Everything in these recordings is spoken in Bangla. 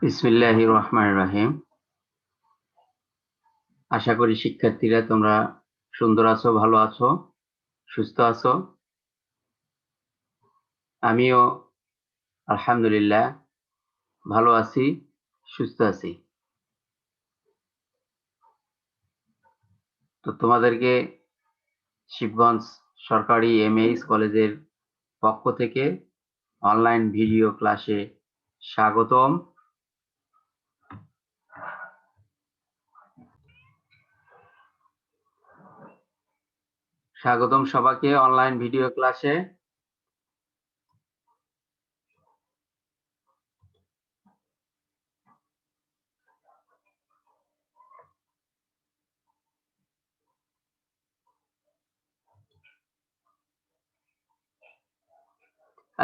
বিসমিল্লাহির রহমানির রহিম। আশা করি শিক্ষার্থীরা তোমরা সুন্দর আছো, ভালো আছো, সুস্থ আছো। আমিও আলহামদুলিল্লাহ ভালো আছি, সুস্থ আছি। তো তোমাদেরকে শিবগঞ্জ সরকারি এমএইচ কলেজের পক্ষ থেকে অনলাইন ভিডিও ক্লাসে স্বাগতম। স্বাগতম সবাইকে অনলাইন ভিডিও ক্লাসে।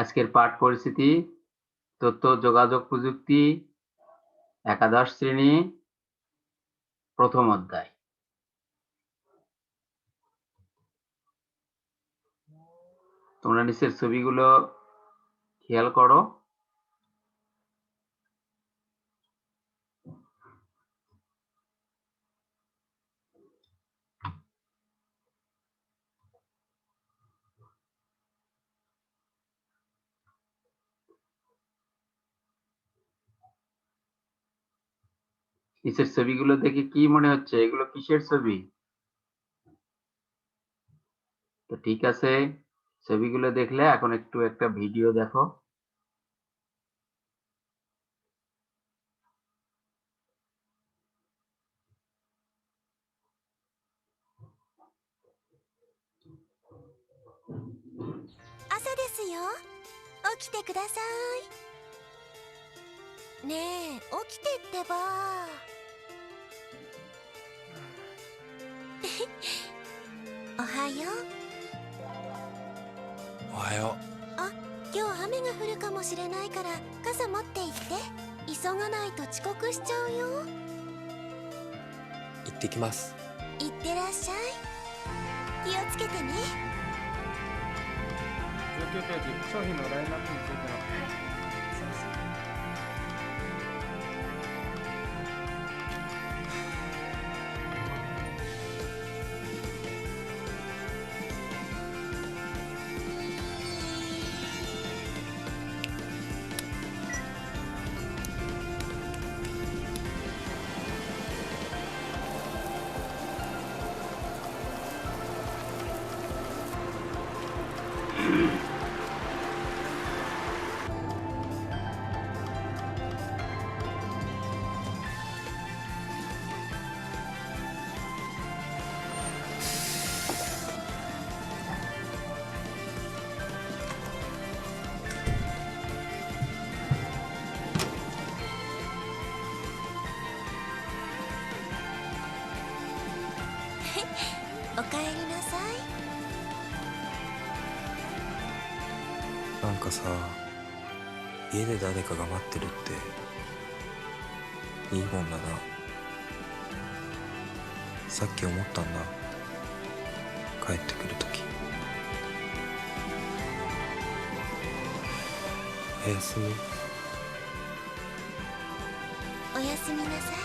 আজকের পাঠ পরিস্থিতি তথ্য যোগাযোগ প্রযুক্তি, একাদশ শ্রেণী, প্রথম অধ্যায়। তোমরা নিচের ছবিগুলো খেয়াল করো। নিচের ছবিগুলো দেখে কি মনে হচ্ছে এগুলো কিসের ছবি? তো ঠিক আছে, ছবিগুলো দেখলে এখন একটু একটা ভিডিও দেখো।朝ですよ。起きてください。ねえ、起きてってば。おはよう。おはよあ、今日雨が降るかもしれないから傘持って行って。急がないと遅刻しちゃうよ。う。行ってきます。いってらっしゃい。気をつけてね。状況ページ、商品のラインナップについてのおかえりなさい。なんかさ、家で誰かが待ってるっていいもんだな。さっき思ったんだ。帰ってくるとき。おやすみ。おやすみなさい。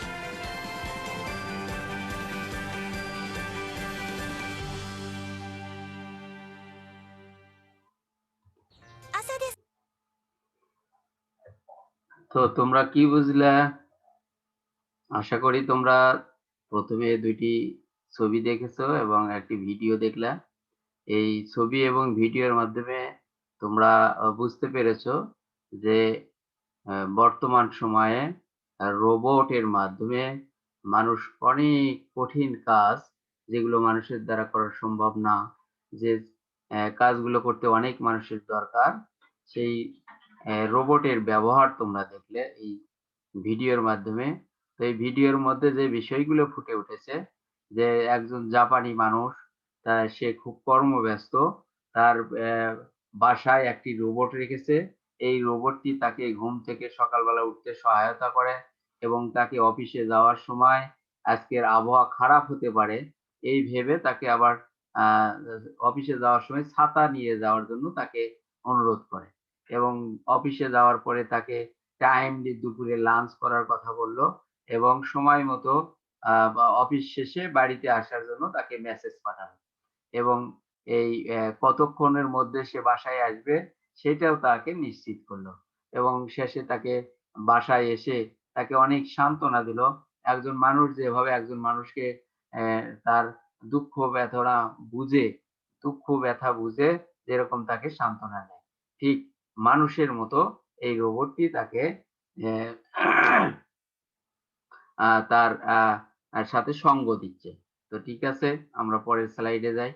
朝です。তো তোমরা কি বুঝলা? আশা করি তোমরা প্রথমে দুইটি ছবি দেখেছো এবং একটি ভিডিও দেখলা। এই ছবি এবং ভিডিওর মাধ্যমে তোমরা বুঝতে পেরেছো যে বর্তমান সময়ে রোবটের মাধ্যমে মানুষ অনেক কঠিন কাজ, যেগুলো মানুষের দ্বারা করা সম্ভব না, যে কাজগুলো করতে অনেক মানুষের দরকার, সেই রোবটের ব্যবহার তোমরা দেখলে এই ভিডিওর মাধ্যমে। তো এই ভিডিওর মধ্যে যে বিষয়গুলো ফুটে উঠেছে, যে একজন জাপানি মানুষ, সে খুব কর্মব্যস্ত, তার বাসায় একটি রোবট রেখেছে। এই রোবটটি তাকে ঘুম থেকে সকালবেলা উঠতে সহায়তা করে এবং তাকে অফিসে যাওয়ার সময় আজকের আবহাওয়া খারাপ হতে পারে এই ভেবে তাকে আবার অফিসে যাওয়ার সময় ছাতা নিয়ে যাওয়ার জন্য তাকে অনুরোধ করে এবং অফিসে যাওয়ার পরে তাকে টাইমলি দুপুরে লাঞ্চ করার কথা বলল এবং সময় মতো বা অফিস শেষে বাড়িতে আসার জন্য তাকে মেসেজ পাঠালো এবং এই কতক্ষণের মধ্যে সে বাসায় আসবে সেটাও তাকে নিশ্চিত করলো এবং শেষে তাকে বাসায় এসে তাকে অনেক সান্ত্বনা দিল। একজন মানুষ যেভাবে একজন মানুষকে তার বুঝে দুঃখ ব্যথা বুঝে যেরকম তাকে সান্ত্বনা দেয়, ঠিক মানুষের মতো এই রোবটটি তাকে তার সাথে সঙ্গ দিচ্ছে। তো ঠিক আছে, আমরা পরের স্লাইডে যাই।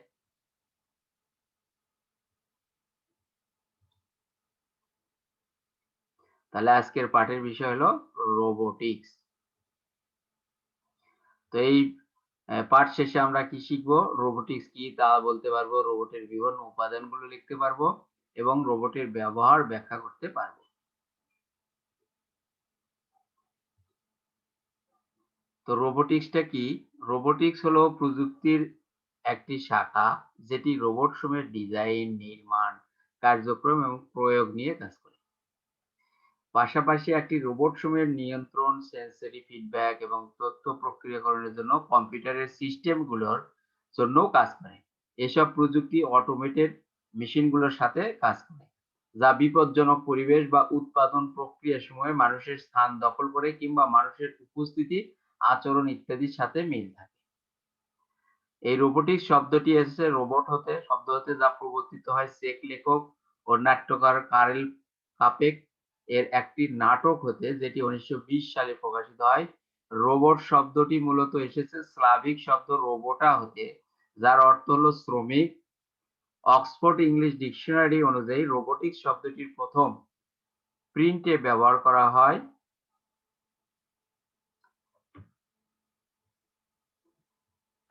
তাহলে আজকের পাঠের বিষয় হলো রোবোটিক্স। তো এই পাঠ শেষে আমরা কি শিখবো? রোবোটিক্স কি তা বলতে পারবো, রোবটের বিভিন্ন উপাদানগুলো লিখতে পারবো এবং রোবটের ব্যবহার ব্যাখ্যা করতে পারবো। তো রোবোটিক্সটা কি? রোবোটিক্স হলো প্রযুক্তির একটি শাখা যেটি রোবট সমূহের ডিজাইন, নির্মাণ, কার্যক্রম এবং প্রয়োগ নিয়ে কাজ করে। পাশাপাশি একটি রোবট সমূহের নিয়ন্ত্রণ, সেন্সরি ফিডব্যাক এবং তথ্য প্রক্রিয়াকরণের জন্য কম্পিউটারের সিস্টেমগুলোর জন্যও কাজ করে। এসব প্রযুক্তি অটোমেটেড মেশিনগুলোর সাথে কাজ করে, যা বিপজ্জনক পরিবেশ বা উৎপাদন প্রক্রিয়ার সময় মানুষের স্থান দখল করে কিংবা মানুষের উপস্থিতি, আচরণ ইত্যাদির সাথে মিল থাকে। এই রোবোটিক্স শব্দটি এসেছে শব্দ হতে, যা প্রবর্তিত হয় চেক লেখক ও নাট্যকার কারেল কাপেক এর একটি নাটক হতে, যেটি 1920 সালে প্রকাশিত হয়। রোবট শব্দটি মূলত এসেছে স্লাভিক শব্দ রোবোটা হতে, যার অর্থ হলো শ্রমিক। অক্সফোর্ড ইংলিশ ডিকশনারি অনুযায়ী রোবোটিক্স শব্দটির প্রথম প্রিন্টে ব্যবহার করা হয়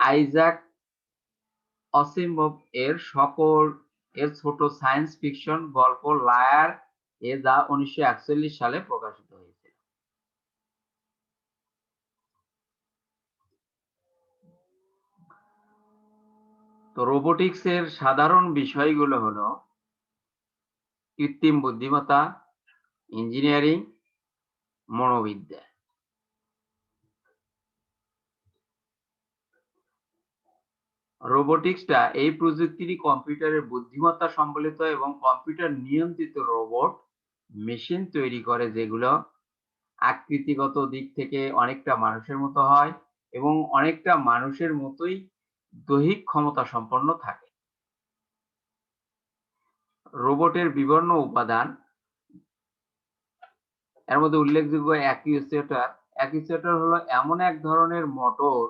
আইজাক অসিমভ এর ছোট সায়েন্স ফিকশন গল্প লায়ার এ, যা 1941 সালে প্রকাশিত হয়েছিল। তো রোবোটিক্স এর সাধারণ বিষয়গুলো হলো কৃত্রিম বুদ্ধিমত্তা, ইঞ্জিনিয়ারিং, মনোবিদ্যা। রোবোটিক্সটা এই প্রযুক্তিরই কম্পিউটারের বুদ্ধিমত্তা সম্বলিত এবং কম্পিউটার নিয়ন্ত্রিত রোবট মেশিন তৈরি করে, যেগুলো আকৃতিগত দিক থেকে অনেকটা মানুষের মতো হয় এবং অনেকটা মানুষের মতোই দৈহিক ক্ষমতা সম্পন্ন থাকে। রোবটের বিভিন্ন উপাদান, এর মধ্যে উল্লেখযোগ্য অ্যাকিউয়েটর হলো এমন এক ধরনের মোটর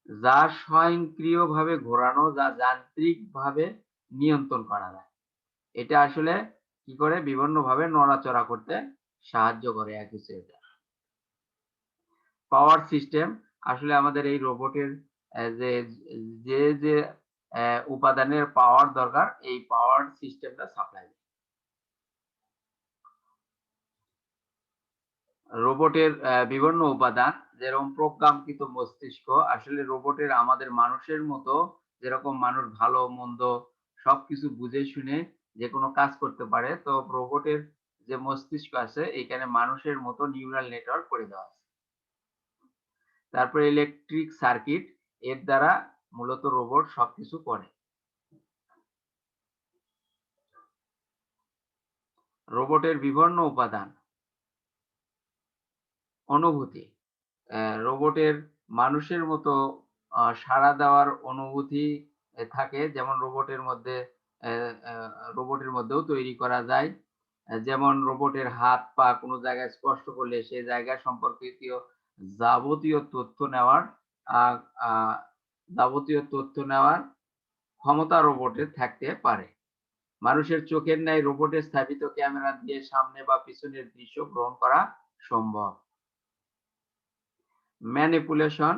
যা স্বয়ংক্রিয়ভাবে ঘোরানো, যা যান্ত্রিকভাবে নিয়ন্ত্রণ করা যায়। এটা আসলে কি করে? বিভিন্নভাবে নড়াচড়া করতে সাহায্য করে অ্যাকিউয়েটর। পাওয়ার সিস্টেম, আসলে আমাদের এই রোবটের যে যে উপাদানের পাওয়ার দরকার, এই পাওয়ার সিস্টেমটা সাপ্লাই দেয়। রোবটের বিভিন্ন উপাদান, যেরকম প্রোগ্রামকৃত মস্তিষ্ক, আসলে রোবটের আমাদের মানুষের মতো যেরকম মানুষ ভালো মন্দ সবকিছু বুঝে শুনে যে কোনো কাজ করতে পারে, তো রোবটের যে মস্তিষ্ক আছে এখানে মানুষের মতো নিউরাল নেটওয়ার্ক করে দেওয়া আছে। তারপরে ইলেকট্রিক সার্কিট, এর দ্বারা মূলত রোবট সবকিছু করে। রোবটের বিভিন্ন উপাদান, অনুভূতি, রোবটের মানুষের মতো সাড়া দেওয়ার অনুভূতি থাকে, যেমন রোবটের মধ্যেও তৈরি করা যায়। যেমন রোবটের হাত পা কোনো জায়গায় স্পর্শ করলে সে জায়গা সম্পর্কিত যাবতীয় তথ্য নেওয়ার আহ, আহ, যাবতীয় তথ্য নেওয়ার ক্ষমতা রোবটের থাকতে পারে। মানুষের চোখের ন্যায় রোবটের স্থাপিত ক্যামেরা দিয়ে সামনে বা পিছনের দৃশ্য গ্রহণ করা সম্ভব। ম্যানিপুলেশন,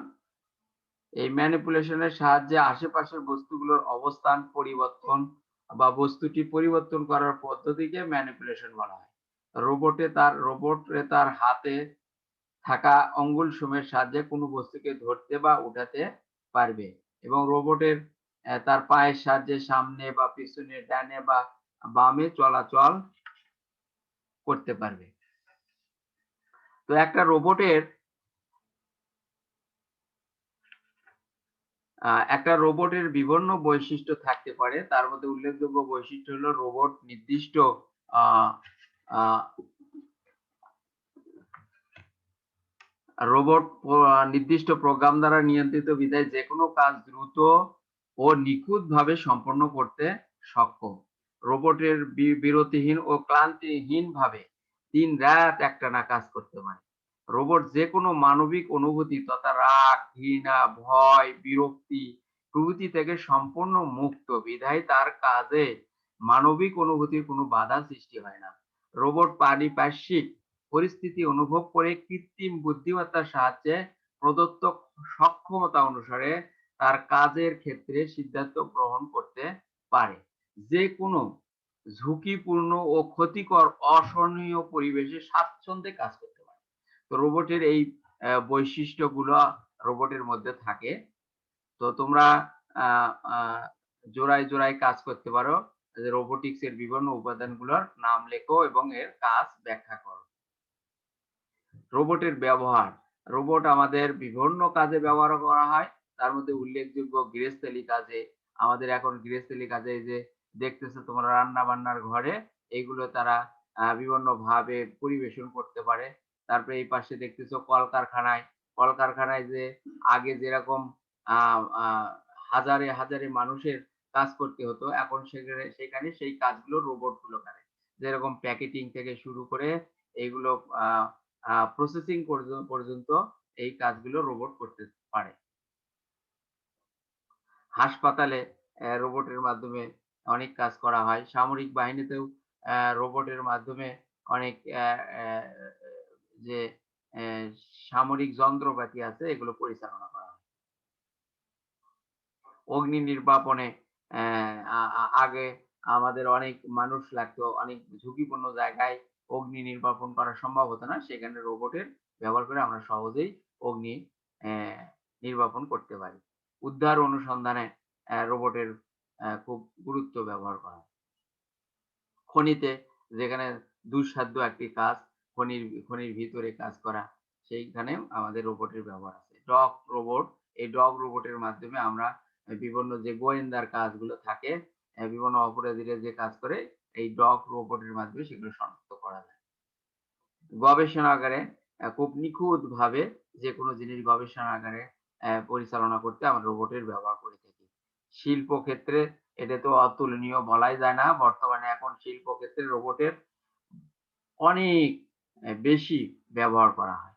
এই ম্যানিপুলেশনের সাহায্যে আশেপাশের বস্তুগুলোর অবস্থান পরিবর্তন বা বস্তুটি পরিবর্তন করার পদ্ধতিকে ম্যানিপুলেশন বলা হয়। রোবটে তার হাতে থাকা আঙ্গুল সমূহের সাহায্যে কোনো বস্তুকে ধরতে বা উঠাতে পারবে এবং রোবটের তার পায়ের সাহায্যে সামনে বা পিছনে, ডানে বা বামে চলাচল করতে পারবে। তো একটা রোবটের বিভিন্ন বৈশিষ্ট্য থাকতে পারে। তার মধ্যে উল্লেখযোগ্য বৈশিষ্ট্য হলো রোবট নির্দিষ্ট আ আ রোবট নির্দিষ্ট প্রোগ্রাম দ্বারা নিয়ন্ত্রিত বিধায় যেকোনো কাজ দ্রুত ও নিখুঁতভাবে সম্পন্ন করতে সক্ষম। রোবটের বিরতিহীন ও ক্লান্তিহীনভাবে দিন-রাত একটানা কাজ করতে পারে। রোবট যেকোনো মানবিক অনুভূতি তথা রাগ, ঘৃণা, ভয়, বিরক্তি প্রভৃতি থেকে সম্পূর্ণ মুক্ত বিধায় তার কাজে মানবিক অনুভূতির কোনো বাধা সৃষ্টি হয় না। রোবট পারিপার্শ্বিক পরিস্থিতি অনুভব করে কৃত্রিম বুদ্ধিমত্তার সাহায্যে প্রদত্ত সক্ষমতা অনুসারে তার কাজের ক্ষেত্রে সিদ্ধান্ত গ্রহণ করতে পারে। যে কোনো ঝুঁকিপূর্ণ ও ক্ষতিকর অসহনীয় পরিবেশে স্বাচ্ছন্দ্যে কাজ করতে পারে। তো রোবটের এই বৈশিষ্ট্যগুলো রোবটের মধ্যে থাকে। তো তোমরা আহ, আহ, জোড়ায় জোড়ায় কাজ করতে পারো। রোবোটিক্স এর বিভিন্ন উপাদানগুলোর নাম লেখো এবং এর কাজ ব্যাখ্যা করো। রোবটের ব্যবহার। রোবট আমাদের বিভিন্ন কাজে ব্যবহার করা হয়। তার মধ্যে উল্লেখযোগ্য গৃহস্থালী কাজে, আমাদের এখন গৃহস্থালী কাজে এই যে দেখতেছো তোমরা রান্না-বান্নার ঘরে এগুলো তারা বিভিন্ন ভাবে পরিবেশন করতে পারে। তারপরে এই পাশে দেখতেছো কলকারখানায়, কলকারখানায় যে আগে যেরকম আ আ হাজারে, হাজারে মানুষের কাজ করতে হতো, এখন সেখানে সেই কাজগুলো রোবট গুলো করে। যেরকম প্যাকেটিং থেকে শুরু করে এইগুলো আ প্রসেসিং পর্যন্ত এই কাজগুলো রোবট করতে পারে। হাসপাতালে রোবটের মাধ্যমে অনেক কাজ করা হয়। সামরিক বাহিনীতেও রোবটের মাধ্যমে অনেক যে অ্যা সামরিক যন্ত্রপাতি আছে এগুলো পরিচালনা করা হয়। অগ্নি নির্বাপনে অ্যা আ আ আগে আমাদের অনেক মানুষ লাগতো। অনেক ঝুঁকিপূর্ণ জায়গায় অগ্নি নির্বাপন করা সম্ভব হতো না। সেখানে রোবটের ব্যবহার করে আমরা সহজেই অগ্নি অ্যা নির্বাপন করতে পারি। উদ্ধার অনুসন্ধানে রোবটের খুব গুরুত্ব ব্যবহার করা হয়। খনিতে যেখানে দুঃসাধ্য একটি কাজ, খনির ভিতরে কাজ করা, সেইখানেও আমাদের রোবটের ব্যবহার আছে। ডগ রোবট, এই ডগ রোবটের মাধ্যমে আমরা বিভিন্ন যে গোয়েন্দার কাজগুলো থাকে, বিভিন্ন অপরাধীরা যে কাজ করে, এই ডগ রোবটের মাধ্যমে সেগুলো শনাক্ত করা যায়। গবেষণাগারে খুব নিখুঁতভাবে যেকোনো জিনিস গবেষণাগারে পরিচালনা করতে আমরা রোবটের ব্যবহার করে থাকি। শিল্পক্ষেত্রে এটা তো অতুলনীয় বলাই যায় না। বর্তমানে এখন শিল্পক্ষেত্রে রোবটের অনেক বেশি ব্যবহার করা হয়।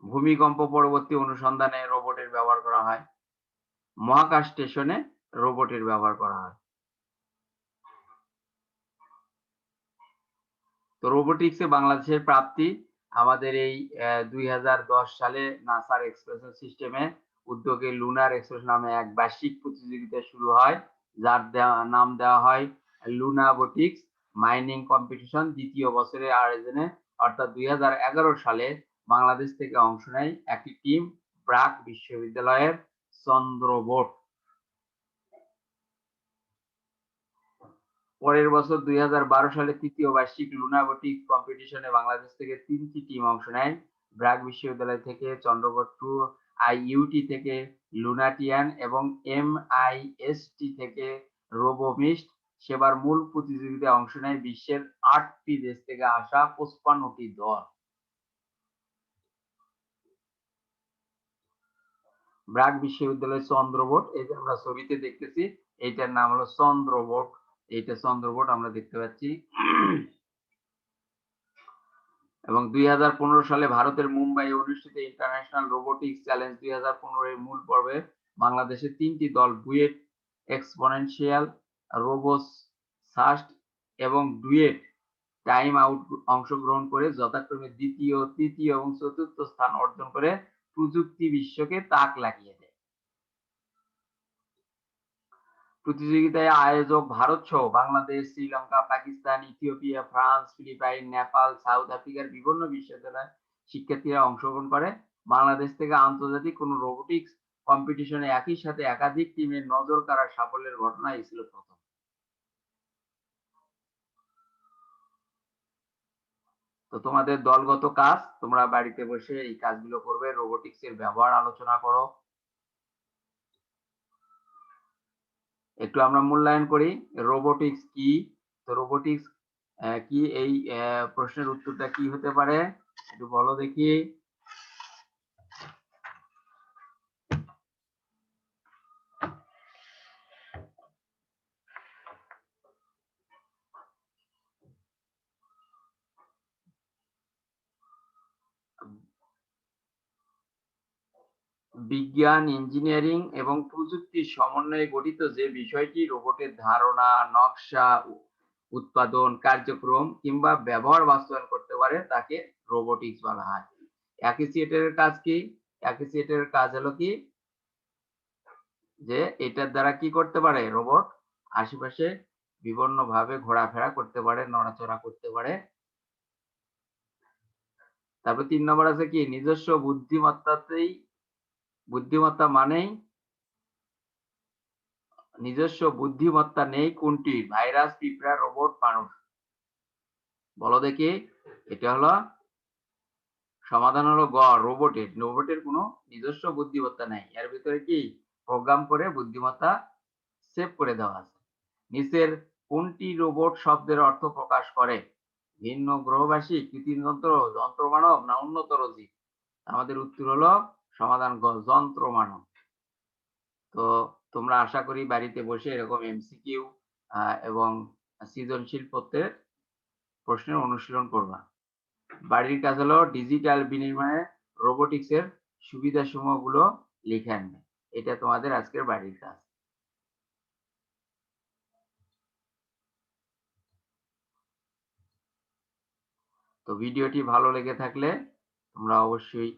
ভূমিকম্প পরবর্তী অনুসন্ধানে রোবটের ব্যবহার করা হয়। মহাকাশ স্টেশনে রোবটের ব্যবহার করা হয়। তো রোবোটিক্সে বাংলাদেশের প্রাপ্তি আমাদের এই ২০১০ সালে নাসার এক্সপ্রেশন সিস্টেমে উদ্যোগে লুনার এক্সপ্রেস নামে এক বার্ষিক প্রতিযোগিতা শুরু হয়, যার নাম দেওয়া হয় লুনাবোটিক্স মাইনিং কম্পিটিশন। দ্বিতীয় বছরের আয়োজনে অর্থাৎ ২০১১ সালে বাংলাদেশ থেকে অংশ নেয় একটি টিম ব্র্যাক বিশ্ববিদ্যালয়ের চন্দ্রবোট। পরের বছর ২০১২ সালে তৃতীয় বার্ষিক লুনাবোটিক্স কম্পিটিশনে বাংলাদেশ থেকে ৩টি টিম অংশ নেয়। ব্র্যাক বিশ্ববিদ্যালয় থেকে চন্দ্রবোট 2, আইইউটি থেকে লুনাটিয়ান এবং এমআইএসটি থেকে রোবোমিস্ট। সেবার মূল প্রতিযোগিতায় অংশ নেয় বিশ্বের ৮টি দেশ থেকে আসা ৫৫টি দল। ব্র্যাক বিশ্ববিদ্যালয়ের চন্দ্রবোট, এই যে আমরা ছবিতে দেখতেছি, এইটার নাম হলো চন্দ্রবোট। এইটা চন্দ্রবোট আমরা দেখতে পাচ্ছি। এবং ২০১৫ সালে ভারতের মুম্বাইয়ে অনুষ্ঠিত ইন্টারন্যাশনাল রোবোটিক্স চ্যালেঞ্জ ২০১৫ এর মূল পর্বে বাংলাদেশের ৩টি দল বুয়েট, এক্সপোনেনশিয়াল, রোবোসাস্ট এবং ডুয়েট টাইম আউট অংশগ্রহণ করে যথাক্রমে দ্বিতীয়, তৃতীয় এবং চতুর্থ স্থান অর্জন করে প্রযুক্তি বিশ্বকে তাক লাগিয়ে দেয়। প্রতিযোগিতায় আয়োজক ভারত সহ Bangladesh, Sri Lanka, Pakistan, Ethiopia, France, Philippine, Nepal, South আফ্রিকার বিভিন্ন বিশ্ববিদ্যালয়ের শিক্ষার্থীরা অংশগ্রহণ করে। বাংলাদেশ থেকে আন্তর্জাতিক কোনো রোবোটিক্স কম্পিটিশনে একই সাথে একাধিক টিমের নজর কাড়া সাফল্যের ঘটনা এই ছিল প্রথম। তো তোমাদের দলগত কাজ, তোমরা বাড়িতে বসে এই কাজগুলো করবে, রোবোটিক্স এর ব্যবহার আলোচনা করো। একটু আমরা মূল্যায়ন করি রোবোটিক্স কি। তো রোবোটিক্স কি, এই প্রশ্নের উত্তরটা কি হতে পারে একটু বলো দেখি। বিজ্ঞান, ইঞ্জিনিয়ারিং এবং প্রযুক্তির সমন্বয়ে গঠিত যে বিষয়টি রোবটের ধারণা, নকশা, উৎপাদন, কার্যক্রম কিংবা ব্যবহার বাস্তবায়ন করতে পারে তাকে রোবোটিক্স বলা হয়। অ্যাসোসিয়েটের কাজ কি? অ্যাসোসিয়েটের কাজ হলো কি, যে এটার দ্বারা কি করতে পারে রোবট, আশেপাশে বিভিন্ন ভাবে ঘোরাফেরা করতে পারে, নড়াচড়া করতে পারে। তারপর 3 নম্বর আছে কি, নিজস্ব বুদ্ধিমত্তাতেই, বুদ্ধিমত্তা মানেই নিজস্ব বুদ্ধিমত্তা নেই কোনটি? ভাইরাস, পিঁপড়া, রোবট, মানুষ। বলো দেখি। এটা হলো সমাধান হলো গ, রোবটের। রোবটের কোনো নিজস্ব বুদ্ধিমত্তা নাই, এর ভিতরে কি প্রোগ্রাম করে বুদ্ধিমত্তা সেভ করে দেওয়া আছে। নিচের কোনটি রোবট শব্দের অর্থ প্রকাশ করে? ভিন্ন গ্রহবাসী, কৃত্রিম যন্ত্র, যন্ত্রমানব না উন্নতর জীব? আমাদের উত্তর হলো সমাধান গ, যন্ত্রমানব। তো তোমরা আশা করি বাড়িতে বসে এরকম এমসিকিউ এবং সৃজনশীল প্রশ্নের অনুশীলন করবা। বাড়ির কাজ হলো ডিজিটাল বিনিময়ে রোবোটিক্স এর সুবিধা সমূহ গুলো লিখে আনবে। এটা তোমাদের আজকের বাড়ির কাজ। তো ভিডিওটি ভালো লেগে থাকলে তোমরা অবশ্যই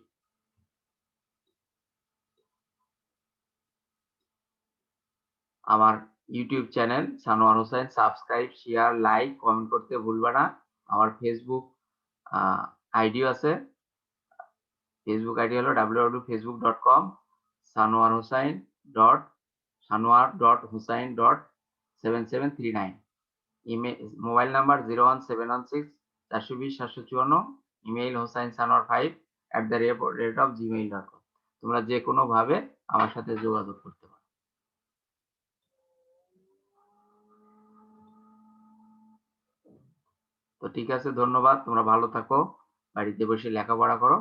আমার YouTube channel Sanowar Hossain subscribe, share, like, comment করতে ভুলবা না। আমার ফেসবুক আইডিও আছে। ফেসবুক আইডি হলো www.facebook.com sanoar.hussain.7739। Email, mobile number 01716 420 754। Email hossainsanwar5@gmail.com। তোমরা যে কোনো ভাবে আমার সাথে যোগাযোগ করতে পারো। তো ঠিক আছে, ধন্যবাদ। তোমরা ভালো থাকো, বাড়িতে বসে লেখাপড়া করো।